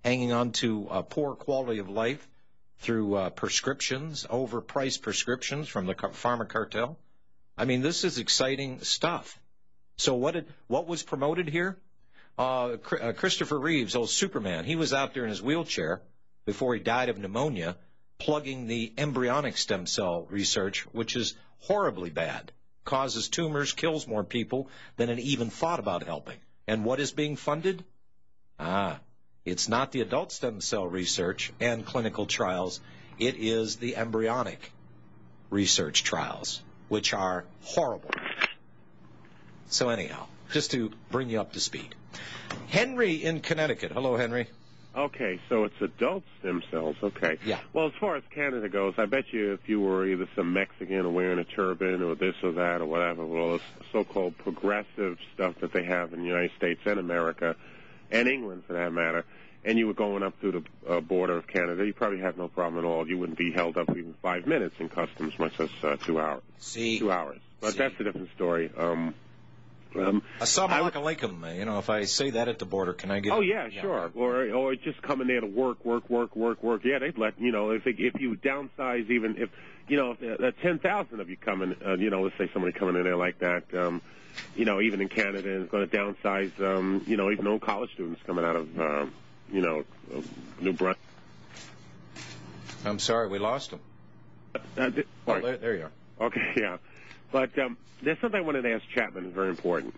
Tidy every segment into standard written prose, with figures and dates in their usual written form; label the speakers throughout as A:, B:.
A: hanging on to poor quality of life through prescriptions, overpriced prescriptions from the pharma cartel. I mean, this is exciting stuff. So what was promoted here? Christopher Reeves, old Superman, he was out there in his wheelchair before he died of pneumonia, plugging the embryonic stem cell research, which is horribly bad, causes tumors, kills more people than it even thought about helping. And what is being funded? It's not the adult stem cell research and clinical trials. It is the embryonic research trials, which are horrible. So anyhow, just to bring you up to speed. Henry in Connecticut. Hello, Henry.
B: Okay, so it's adult stem cells. Okay.
A: Yeah.
B: Well, as far as Canada goes, I bet you if you were either some Mexican or wearing a turban or this or that or whatever, well, it's so-called progressive stuff that they have in the United States and America and England, for that matter, and you were going up through the border of Canada, you probably have no problem at all. You wouldn't be held up even 5 minutes in customs, much less 2 hours. 2 hours. But that's a different story.
A: Assalamu alaikum. You know, if I say that at the border, can I get?
B: Oh yeah, sure. Or just coming there to work. Yeah, they'd let if you downsize, even if 10,000 of you coming, let's say somebody coming in there like that, even in Canada is going to downsize, even old college students coming out of, New Brunswick.
A: I'm sorry, we lost them. There you are.
B: Okay, yeah. But there's something I wanted to ask Chapman. Very important.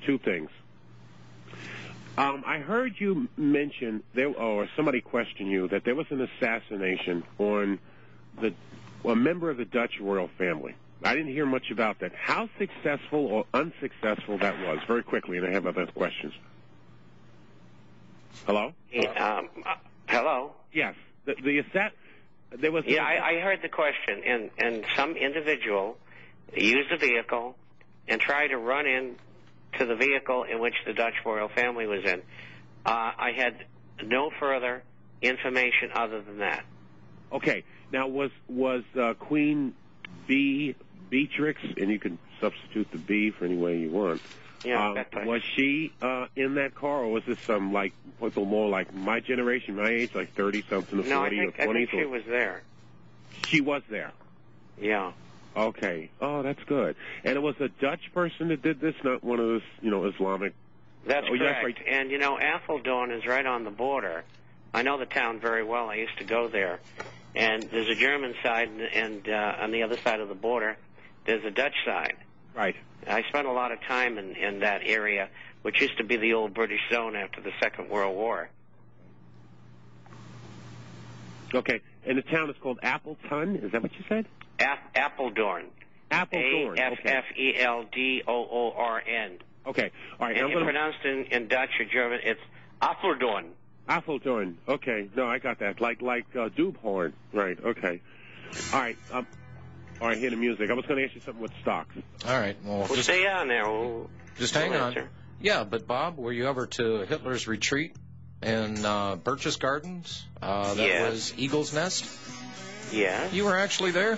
B: 2 things. I heard you mention or somebody question you that there was an assassination on a member of the Dutch royal family. I didn't hear much about that. How successful or unsuccessful that was? Very quickly, and I have other questions. Hello?
C: Hello?
B: Yes. There was.
C: Yeah, I heard the question, and some individual used a vehicle and tried to run in to the vehicle in which the Dutch royal family was in. I had no further information other than that.
B: Okay. Now, was Queen Beatrix, and you can substitute the B for any way you want.
C: Yeah,
B: was she in that car, or was this some more like my generation, my age, like 30-something to 40 or 20?
C: I think she was there.
B: She was there.
C: Yeah.
B: Okay. Oh, that's good. And it was a Dutch person that did this, not one of those, Islamic.
C: That's correct. Right. And Apeldoorn is right on the border. I know the town very well. I used to go there. And there's a German side, and on the other side of the border, there's a Dutch side.
B: Right.
C: I spent a lot of time in that area, which used to be the old British zone after the Second World War.
B: Okay. And the town is called Appleton? Is that what you said?
C: Apeldoorn.
B: Apeldoorn.
C: Afffeldoorn.
B: Okay. All right.
C: And pronounced in Dutch or German, it's Apeldoorn.
B: Apeldoorn. Okay. No, I got that. Like Dubhorn. Right. Okay. All right. All right, hear the music. I was going to ask you something with stocks.
A: All right. Well,
C: just stay on there.
A: Just hang on. Yeah, but Bob, were you ever to Hitler's retreat in Birch's Gardens? That was Eagle's Nest?
C: Yeah.
A: You were actually there?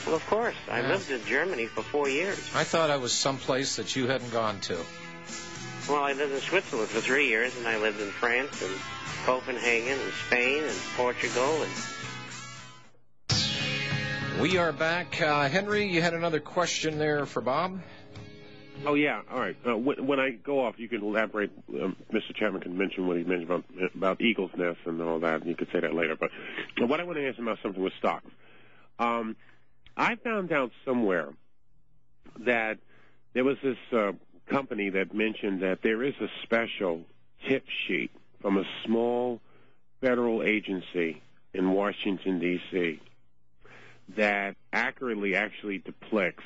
C: Well, of course. I lived in Germany for 4 years.
A: I thought I was someplace that you hadn't gone to.
C: Well, I lived in Switzerland for 3 years, and I lived in France and Copenhagen and Spain and Portugal and...
A: We are back. Henry, you had another question there for Bob?
B: Oh, yeah. All right. When I go off, you can elaborate. Mr. Chapman can mention what he mentioned about Eagle's Nest and all that, and you could say that later. But what I want to ask about something with stocks. I found out somewhere that there was this company that mentioned that there is a special tip sheet from a small federal agency in Washington, D.C., that accurately actually depicts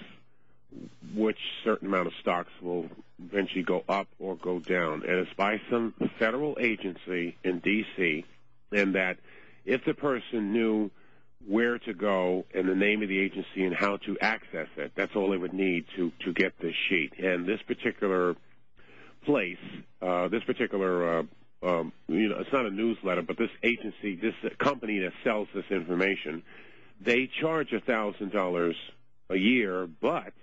B: which certain amount of stocks will eventually go up or go down. And it's by some federal agency in D.C., and that if the person knew where to go and the name of the agency and how to access it, that's all they would need to get this sheet. And this particular place, it's not a newsletter, but this agency, this company that sells this information, they charge $1,000 a year, but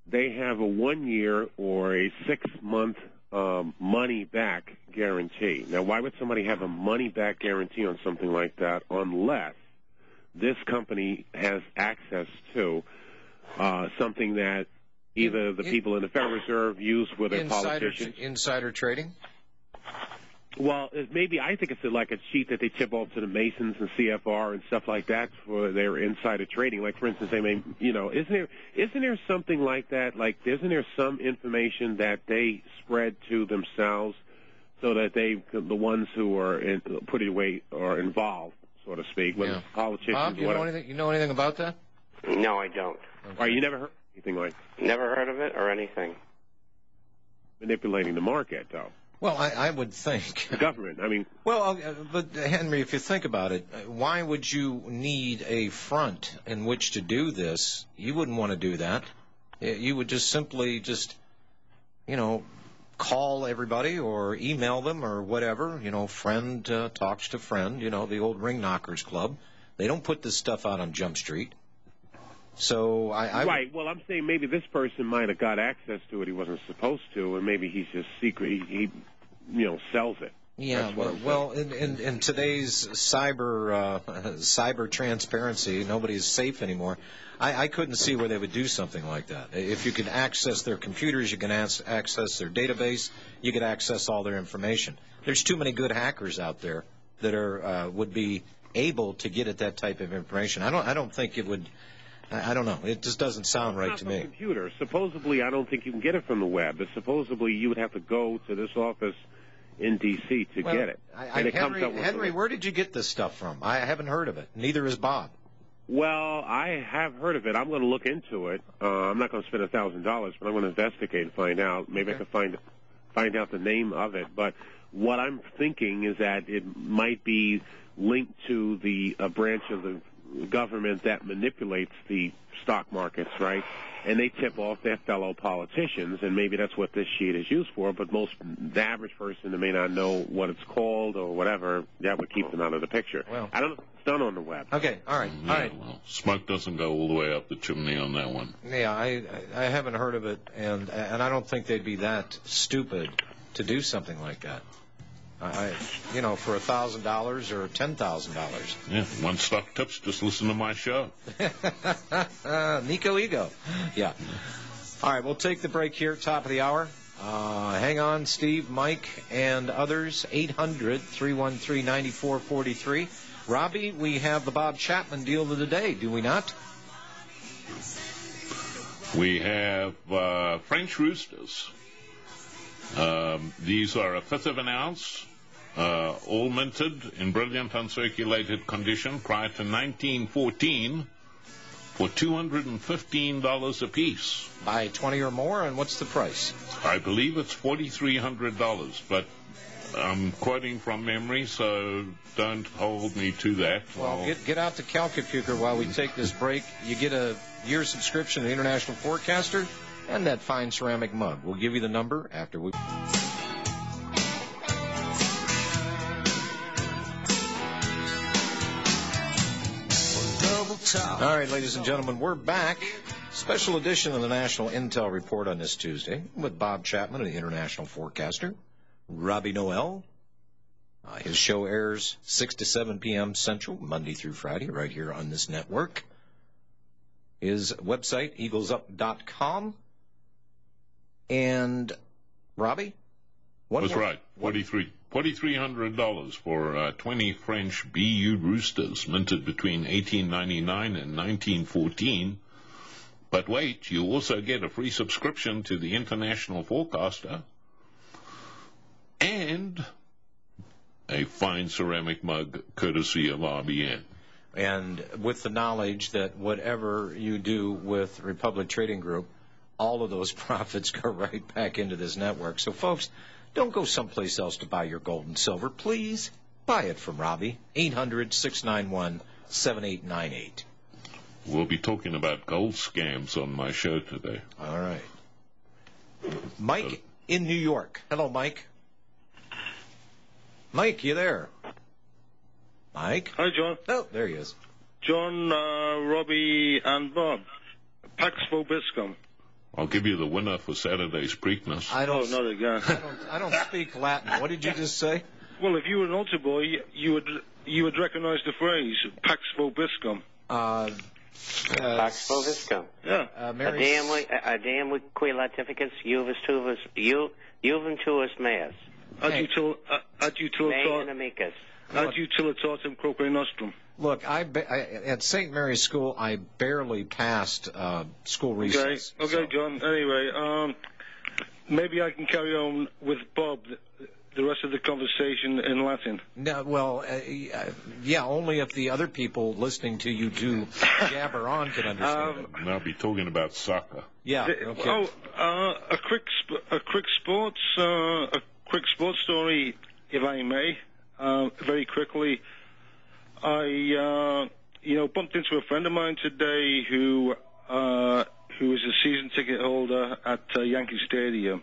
B: they have a 1 year or a 6 month money-back guarantee. Now, why would somebody have a money-back guarantee on something like that unless this company has access to something that either the people in the Federal Reserve use with their politicians?
A: Insider trading?
B: Well, maybe I think it's like a sheet that they tip off to the Masons and CFR and stuff like that for their insider trading. Like, for instance, they may, isn't there something like that? Like, isn't there some information that they spread to themselves so that the ones who are put away are involved, so to speak, with politicians?
A: Bob, you know anything about that?
C: No, I don't.
B: Okay. Right, you never heard anything like that?
C: Never heard of it or anything.
B: Manipulating the market, though.
A: Well, I would think.
B: The government, I mean.
A: Well, but Henry, if you think about it, why would you need a front in which to do this? You wouldn't want to do that. You would just simply call everybody or email them or whatever. Friend talks to friend, the old Ring Knockers Club. They don't put this stuff out on Jump Street. So
B: Right. Well, I'm saying maybe this person might have got access to it he wasn't supposed to, and maybe he's just secret. He sells it.
A: Yeah. Well, in today's cyber transparency, nobody's safe anymore. I couldn't see where they would do something like that. If you could access their computers, you can access their database, you could access all their information. There's too many good hackers out there that would be able to get at that type of information. I don't think it would. I don't know. It just doesn't sound right to me.
B: Computer. Supposedly, I don't think you can get it from the web. But supposedly, you would have to go to this office in D.C. to get it.
A: Henry, where did you get this stuff from? I haven't heard of it. Neither has Bob.
B: Well, I have heard of it. I'm going to look into it. I'm not going to spend $1,000, but I'm going to investigate and find out. Maybe I can find out the name of it. But what I'm thinking is that it might be linked to the branch of the government that manipulates the stock markets, right? And they tip off their fellow politicians, and maybe that's what this sheet is used for, but the average person that may not know what it's called or whatever, that would keep them out of the picture.
A: Well,
B: I don't know. It's done on the web.
A: Okay, all right.
D: Well, smoke doesn't go all the way up the chimney on that one.
A: Yeah, I haven't heard of it, and I don't think they'd be that stupid to do something like that. For $1,000 or $10,000.
D: Yeah, one stock tips, just listen to my show.
A: Nico Ego. Yeah. All right, we'll take the break here, top of the hour. Hang on, Steve, Mike, and others, 800-313-9443. Robbie, we have the Bob Chapman deal of the day, do we not?
D: We have French roosters. These are a fifth of an ounce, all minted in brilliant uncirculated condition prior to 1914 for $215 a piece.
A: Buy 20 or more, and what's the price?
D: I believe it's $4,300, but I'm quoting from memory, so don't hold me to that.
A: Well, get out the calculator while we take this break. You get a year subscription to the International Forecaster and that fine ceramic mug. We'll give you the number after we... All right, ladies and gentlemen, we're back. Special edition of the National Intel Report on this Tuesday with Bob Chapman of the International Forecaster, Robbie Noel. His show airs 6 to 7 p.m. Central, Monday through Friday, right here on this network. His website, eaglesup.com. And, Robbie?
D: That's right, $4,300 for 20 French BU roosters minted between 1899 and 1914. But wait, you also get a free subscription to the International Forecaster and a fine ceramic mug courtesy of RBN.
A: And with the knowledge that whatever you do with Republic Trading Group, all of those profits go right back into this network. So, folks, don't go someplace else to buy your gold and silver. Please buy it from Robbie, 800-691-7898.
D: We'll be talking about gold scams on my show today.
A: All right. Mike in New York. Hello, Mike. Mike, you there? Mike?
E: Hi, John.
A: Oh, there he is.
E: John, Robbie, and Bob. Pax Vobiscum.
D: I'll give you the winner for Saturday's Preakness.
E: Not again.
A: I don't speak Latin. What did you just say?
E: Well, if you were an altar boy, you would recognize the phrase "Pax Vobiscum."
C: Pax Vobiscum.
E: Yeah.
C: Adem qui latificus juvum tuus meas. Me amicus.
E: Adjutilitatem quoque nostrum.
A: Look, at St. Mary's School, I barely passed school recess.
E: Okay, John. Anyway, maybe I can carry on with Bob the rest of the conversation in Latin.
A: No, well, yeah, only if the other people listening to you two jabber on can understand it.
D: And I'll be talking about soccer.
A: Yeah. Okay.
E: A quick sports story, if I may. Very quickly, I bumped into a friend of mine today who is a season ticket holder at Yankee Stadium.